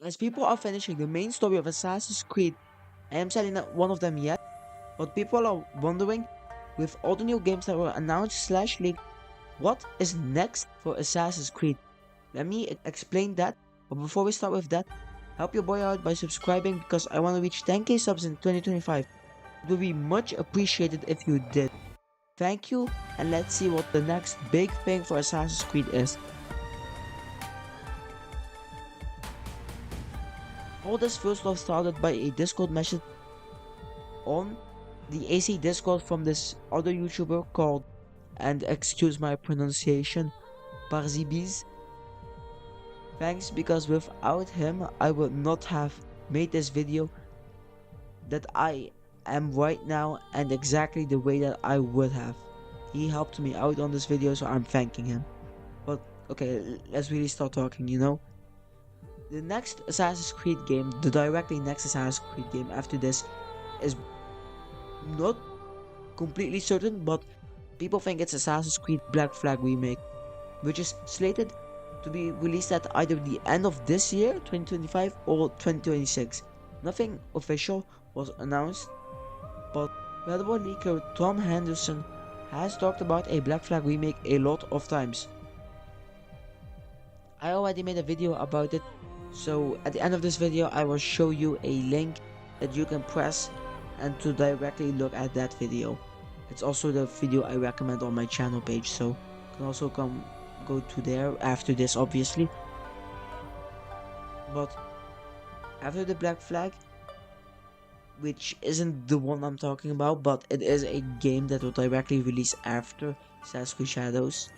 As people are finishing the main story of Assassin's Creed, I am sadly not one of them yet, but people are wondering, with all the new games that were announced / leaked, what is next for Assassin's Creed? Let me explain that, but before we start with that, help your boy out by subscribing because I want to reach 10k subs in 2025. It would be much appreciated if you did. Thank you, and let's see what the next big thing for Assassin's Creed is. All this first off started by a Discord message on the AC Discord from this other YouTuber called, and excuse my pronunciation, Parzibiz. Thanks, because without him I would not have made this video that I am right now and exactly the way that I would have. He helped me out on this video, so I'm thanking him. But okay, let's really start talking, you know. The next Assassin's Creed game, the directly next Assassin's Creed game after this, is not completely certain, but people think it's Assassin's Creed Black Flag Remake, which is slated to be released at either the end of this year, 2025, or 2026. Nothing official was announced, but credible leaker Tom Henderson has talked about a Black Flag remake a lot of times. I already made a video about it, so at the end of this video I will show you a link that you can press and to directly look at that video. It's also the video I recommend on my channel page, so you can also go to there after this, obviously. But after the Black Flag, which isn't the one I'm talking about, but it is a game that will directly release after Assassin's Creed Shadows,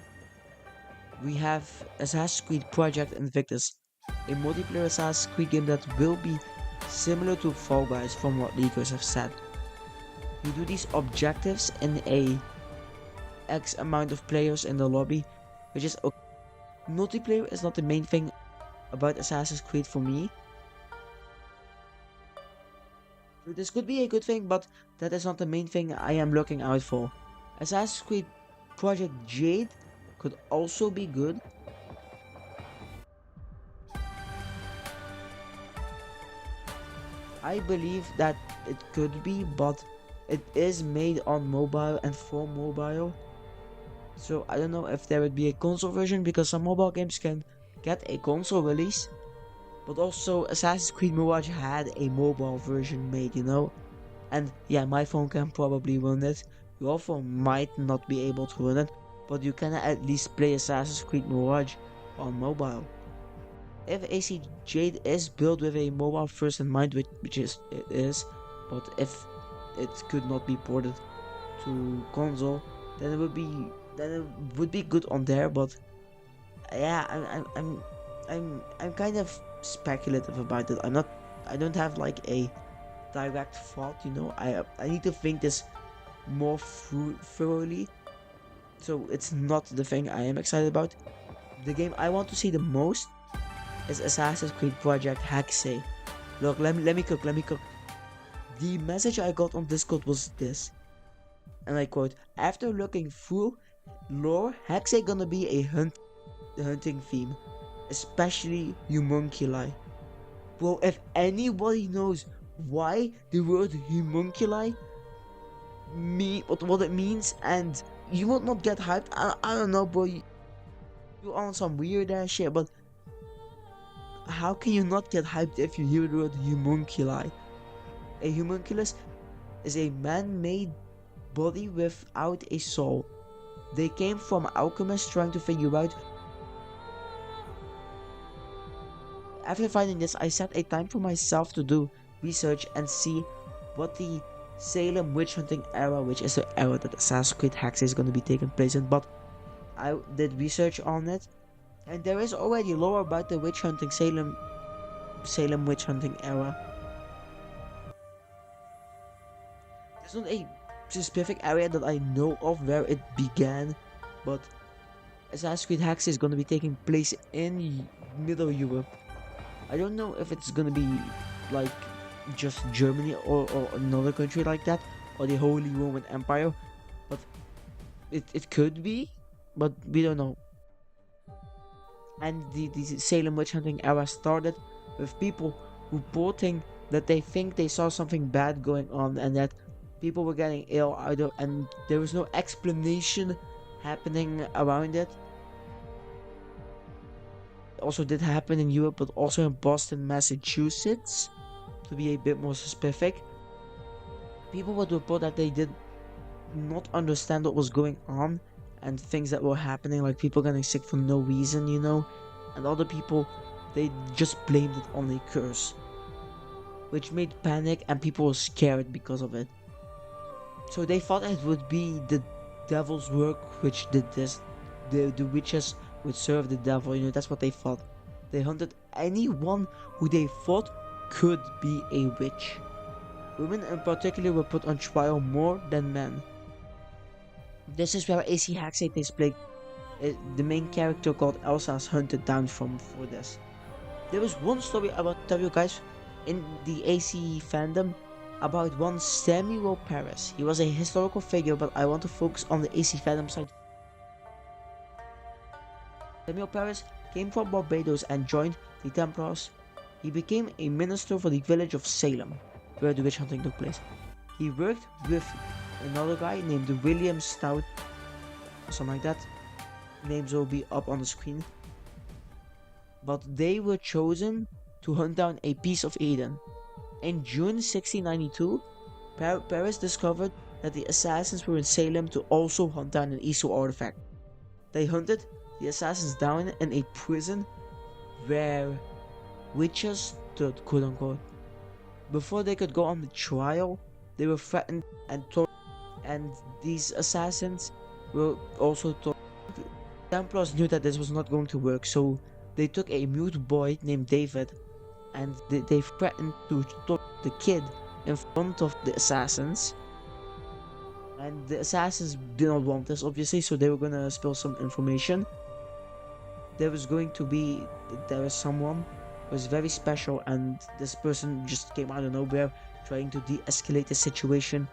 we have Assassin's Creed Project Invictus, a multiplayer Assassin's Creed game that will be similar to Fall Guys from what leakers have said. You do these objectives in a X amount of players in the lobby, which is okay. Multiplayer is not the main thing about Assassin's Creed for me. This could be a good thing, but that is not the main thing I am looking out for. Assassin's Creed Project Jade could also be good. I believe that it could be, but it is made on mobile and for mobile. So I don't know if there would be a console version, because some mobile games can get a console release. But also Assassin's Creed Mirage had a mobile version made, you know. And yeah, my phone can probably run it. Your phone might not be able to run it, but you can at least play Assassin's Creed Mirage on mobile. If AC Jade is built with a mobile first in mind, which it is, but if it could not be ported to console, then it would be good on there. But yeah, I'm kind of speculative about it. I don't have like a direct thought, you know. I need to think this more thoroughly, so it's not the thing I am excited about. The game I want to see the most is Assassin's Creed Project Hexe. Look, let me cook. The message I got on Discord was this, and I quote: "After looking through lore, Hexe gonna be a hunting theme, especially homunculi." Bro, if anybody knows why the word homunculi what it means, and you would not get hyped, I don't know, bro. You on some weird ass shit, but how can you not get hyped if you hear the word homunculi? A homunculus is a man-made body without a soul. They came from alchemists trying to figure out. After finding this, I set a time for myself to do research and see what the Salem witch hunting era, which is the era that Assassin's Creed Hexe is going to be taking place in, but I did research on it, and there is already lore about the witch hunting Salem witch hunting era. There's not a specific area that I know of where it began, but Assassin's Creed Hexe is going to be taking place in Middle Europe. I don't know if it's going to be like just Germany or another country like that, or the Holy Roman Empire, but it could be, but we don't know. And the Salem witch hunting era started with people reporting that they think they saw something bad going on and that people were getting ill either, and there was no explanation happening around it. It also did happen in Europe, but also in Boston, Massachusetts, to be a bit more specific. People would report that they did not understand what was going on and things that were happening, like people getting sick for no reason, and other people, they just blamed it on a curse, which made panic and people were scared because of it. So they thought it would be the devil's work which did this. The witches would serve the devil, that's what they thought. They hunted anyone who they thought could be a witch. Women in particular were put on trial more than men. This is where AC Haxay takes place. The main character called Elsa is hunted down for this. There was one story I want to tell you guys in the AC fandom about one Samuel Paris. He was a historical figure, but I want to focus on the AC fandom side. Samuel Paris came from Barbados and joined the Templars. He became a minister for the village of Salem, where the witch hunting took place. He worked with another guy named William Stout, something like that. Names will be up on the screen. But they were chosen to hunt down a piece of Eden. In June 1692, Paris discovered that the assassins were in Salem to also hunt down an Isu artifact. They hunted the assassins down in a prison where witches stood, quote unquote. Before they could go on the trial, they were threatened and tortured, and these assassins were also tortured. Templars knew that this was not going to work, so they took a mute boy named David and they threatened to torture the kid in front of the assassins. And the assassins did not want this, obviously, so they were gonna spill some information. There was someone who was very special, and this person just came out of nowhere trying to de-escalate the situation.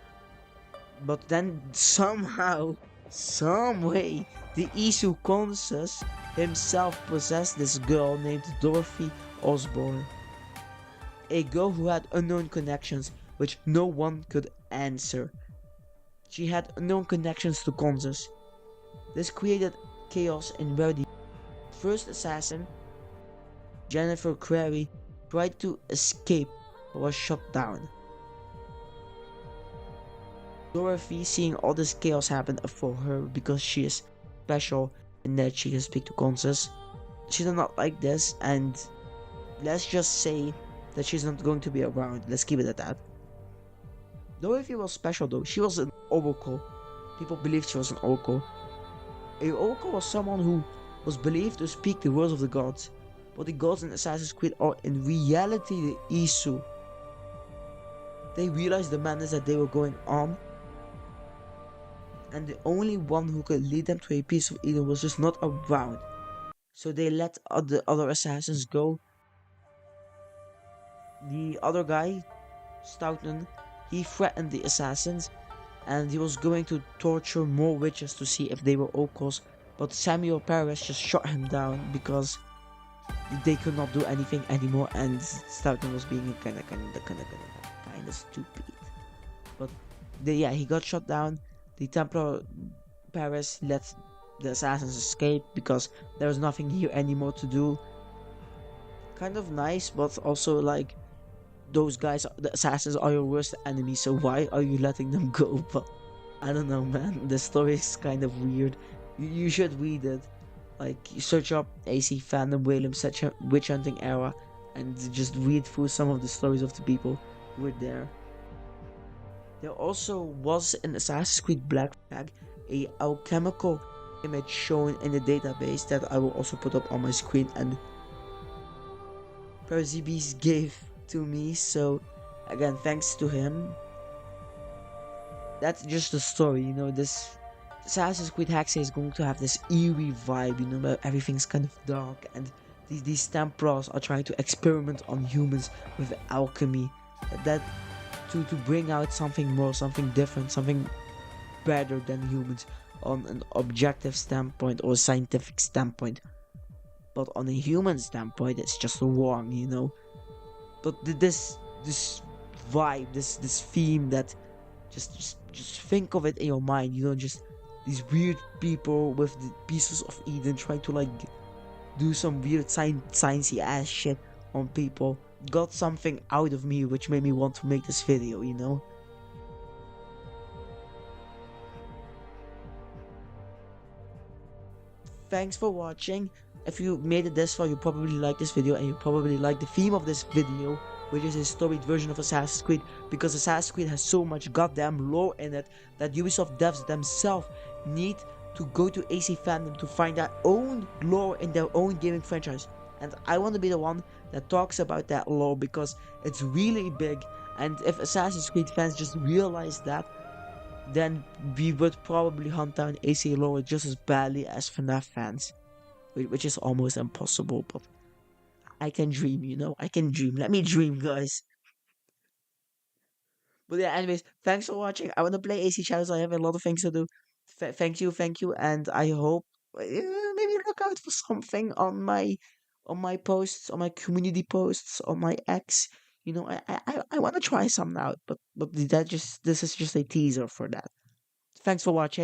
But then somehow, some way, the Isu Consus himself possessed this girl named Dorothy Osborne. A girl who had unknown connections which no one could answer. She had unknown connections to Consus. This created chaos in where the first assassin, Jennifer Crary, tried to escape but was shot down. Dorothy, seeing all this chaos happen for her because she is special in that she can speak to Consus, she did not like this, and let's just say that she's not going to be around. Let's keep it at that. Dorothy was special though. She was an oracle. People believed she was an oracle. A oracle was someone who was believed to speak the words of the gods, but the gods in Assassin's Creed are in reality the Isu. They realized the madness that they were going on, and the only one who could lead them to a piece of Eden was just not around. So they let the other assassins go. The other guy, Stoughton, he threatened the assassins, and he was going to torture more witches to see if they were oracles, but Samuel Paris just shot him down because they could not do anything anymore, and Stoughton was being kinda stupid. But he got shot down. The Templar Paris let the assassins escape because there was nothing here anymore to do. Kind of nice, but also like, those guys, the assassins, are your worst enemy, so why are you letting them go? But I don't know, man, the story is kind of weird. You should read it. Like, you search up AC fandom William witch hunting era and just read through some of the stories of the people who were there. There also was in Assassin's Creed Black Flag a alchemical image shown in the database that I will also put up on my screen, and Perzibes gave to me, so again, thanks to him. That's just the story, this Assassin's Creed Haxay is going to have this eerie vibe, where everything's kind of dark, and these Templars are trying to experiment on humans with alchemy, that to bring out something more, something different, something better than humans on an objective standpoint or scientific standpoint. But on a human standpoint, it's just wrong, but this vibe, this theme that just think of it in your mind. Just these weird people with the pieces of Eden trying to like do some weird sciencey ass shit on people got something out of me, which made me want to make this video. Thanks for watching. If you made it this far, you probably like this video, and you probably like the theme of this video, which is a storied version of Assassin's Creed, because Assassin's Creed has so much goddamn lore in it that Ubisoft devs themselves need to go to AC fandom to find their own lore in their own gaming franchise. And I want to be the one that talks about that lore because it's really big, and if Assassin's Creed fans just realize that, then we would probably hunt down AC lore just as badly as FNAF fans, which is almost impossible, but I can dream. I can dream. Let me dream, guys. But yeah, anyways, thanks for watching. I want to play AC Shadows. I have a lot of things to do. Thank you, and I hope maybe look out for something on my posts, on my community posts, on my X. I want to try some out, but this is just a teaser for that. Thanks for watching.